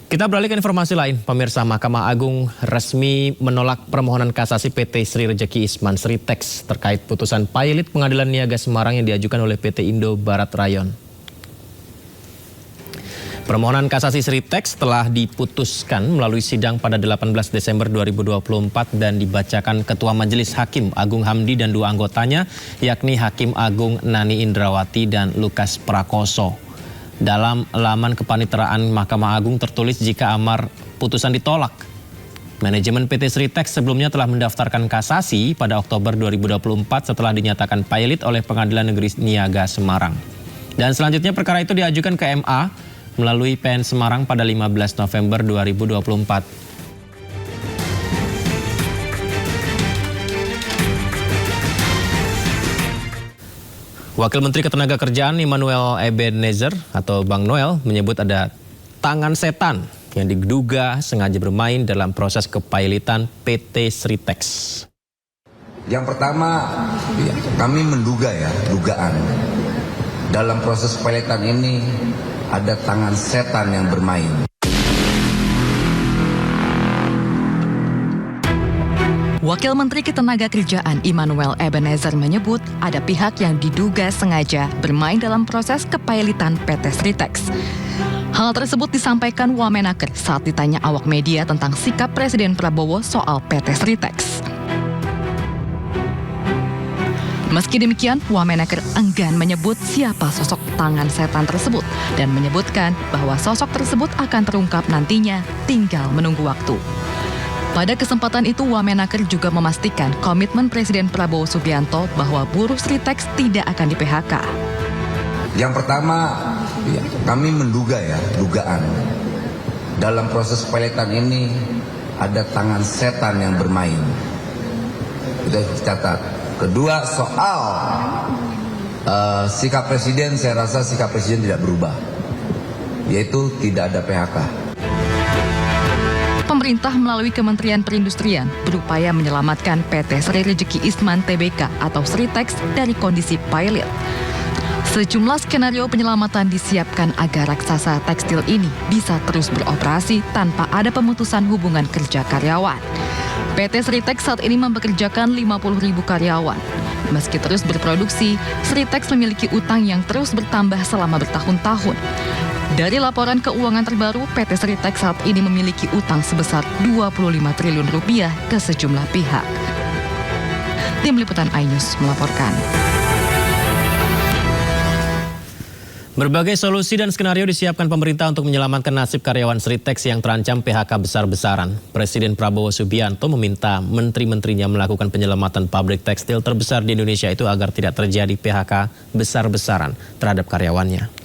Kita beralih ke informasi lain. Pemirsa, Mahkamah Agung resmi menolak permohonan kasasi PT Sri Rejeki Isman Sritex terkait putusan pilot Pengadilan Niaga Semarang yang diajukan oleh PT Indo Barat Rayon. Permohonan kasasi Sritex telah diputuskan melalui sidang pada 18 Desember 2024 dan dibacakan Ketua Majelis Hakim Agung Hamdi dan dua anggotanya, yakni Hakim Agung Nani Indrawati dan Lukas Prakoso. Dalam laman kepaniteraan Mahkamah Agung tertulis jika amar putusan ditolak. Manajemen PT Sritex sebelumnya telah mendaftarkan kasasi pada Oktober 2024 setelah dinyatakan pilot oleh Pengadilan Negeri Niaga Semarang. Dan selanjutnya perkara itu diajukan ke MA melalui PN Semarang pada 15 November 2024. Wakil Menteri Ketenagakerjaan Immanuel Ebenezer atau Bang Noel menyebut ada tangan setan yang diduga sengaja bermain dalam proses kepilotan PT Sritex. Yang pertama, kami menduga dugaan dalam proses kepilotan ini ada tangan setan yang bermain. Wakil Menteri Ketenagakerjaan Immanuel Ebenezer menyebut ada pihak yang diduga sengaja bermain dalam proses kepilotan PT Sritex. Hal tersebut disampaikan Wamenaker saat ditanya awak media tentang sikap Presiden Prabowo soal PT Sritex. Meski demikian, Wamenaker enggan menyebut siapa sosok tangan setan tersebut dan menyebutkan bahwa sosok tersebut akan terungkap nantinya, tinggal menunggu waktu. Pada kesempatan itu, Wamenaker juga memastikan komitmen Presiden Prabowo Subianto bahwa buruh Sritex tidak akan di-PHK. Yang pertama, kami menduga dugaan dalam proses kepilotan ini ada tangan setan yang bermain. Itu catat. Kedua, soal sikap Presiden, saya rasa sikap Presiden tidak berubah, yaitu tidak ada PHK. Pemerintah melalui Kementerian Perindustrian berupaya menyelamatkan PT Sri Rejeki Isman Tbk atau Sritex dari kondisi pilot. Sejumlah skenario penyelamatan disiapkan agar raksasa tekstil ini bisa terus beroperasi tanpa ada pemutusan hubungan kerja karyawan. PT Sritex saat ini mempekerjakan 50.000 karyawan. Meski terus berproduksi, Sritex memiliki utang yang terus bertambah selama bertahun-tahun. Dari laporan keuangan terbaru, PT Sritex saat ini memiliki utang sebesar 25 triliun rupiah ke sejumlah pihak. Tim Liputan iNews melaporkan. Berbagai solusi dan skenario disiapkan pemerintah untuk menyelamatkan nasib karyawan Sritex yang terancam PHK besar-besaran. Presiden Prabowo Subianto meminta menteri-menterinya melakukan penyelamatan pabrik tekstil terbesar di Indonesia itu agar tidak terjadi PHK besar-besaran terhadap karyawannya.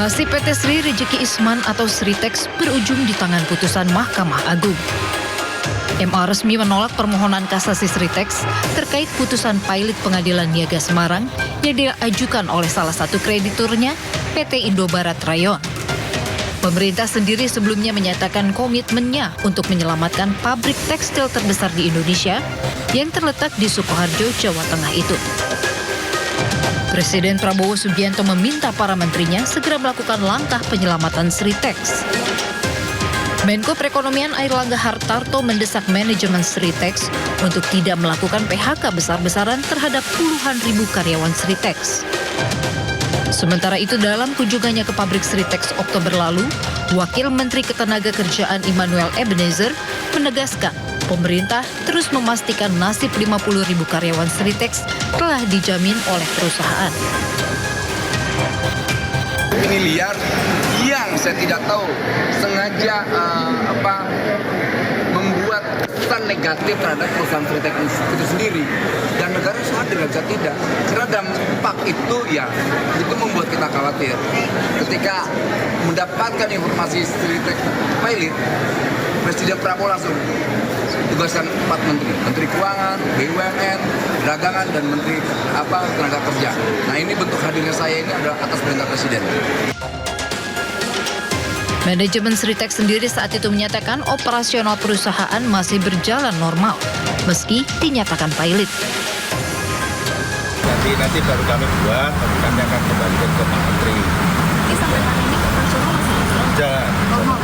Nasib PT Sri Rejeki Isman atau Sritex berujung di tangan putusan Mahkamah Agung. MA resmi menolak permohonan kasasi Sritex terkait putusan pilot Pengadilan Niaga Semarang yang diajukan oleh salah satu krediturnya, PT Indo Barat Rayon. Pemerintah sendiri sebelumnya menyatakan komitmennya untuk menyelamatkan pabrik tekstil terbesar di Indonesia yang terletak di Sukoharjo, Jawa Tengah itu. Presiden Prabowo Subianto meminta para menterinya segera melakukan langkah penyelamatan Sritex. Menko Perekonomian Airlangga Hartarto mendesak manajemen Sritex untuk tidak melakukan PHK besar-besaran terhadap puluhan ribu karyawan Sritex. Sementara itu, dalam kunjungannya ke pabrik Sritex Oktober lalu, Wakil Menteri Ketenagakerjaan Immanuel Ebenezer menegaskan pemerintah terus memastikan nasib 50.000 karyawan Sritex telah dijamin oleh perusahaan. Ini liar yang saya tidak tahu sengaja membuat kesan negatif terhadap perusahaan Sritex itu sendiri, dan negara sadar bisa tidak, karena dampak itu itu membuat kita khawatir. Ketika mendapatkan informasi Sritex pilot, Presiden Prabowo langsung tugaskan 4 menteri, Menteri Keuangan, BUMN, Perdagangan, dan Menteri Tenaga Kerja. Nah, ini bentuk hadirnya saya ini adalah atas perintah Presiden. Manajemen Sritex sendiri saat itu menyatakan operasional perusahaan masih berjalan normal, meski dinyatakan pilot. Jadi nanti baru kami buat, tapi kami akan kembalikan ke Pak Menteri. Jadi sampai hari ini operasional masih Jalan normal.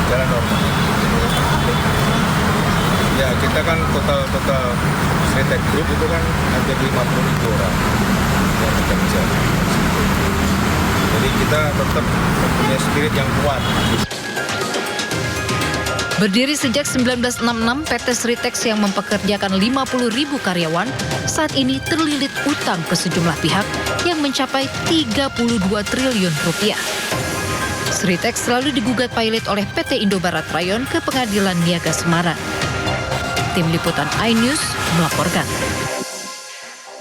normal. Ya, kita kan total Sritek Group itu kan hampir 50.000 orang yang bekerja. Jadi kita tetap mempunyai spirit yang kuat. Berdiri sejak 1966, PT Sritex yang mempekerjakan 50.000 karyawan saat ini terlilit utang ke sejumlah pihak yang mencapai 32 triliun rupiah. Sritex selalu digugat pilot oleh PT Indobarat Rayon ke Pengadilan Niaga Semarang. Tim Liputan iNews melaporkan.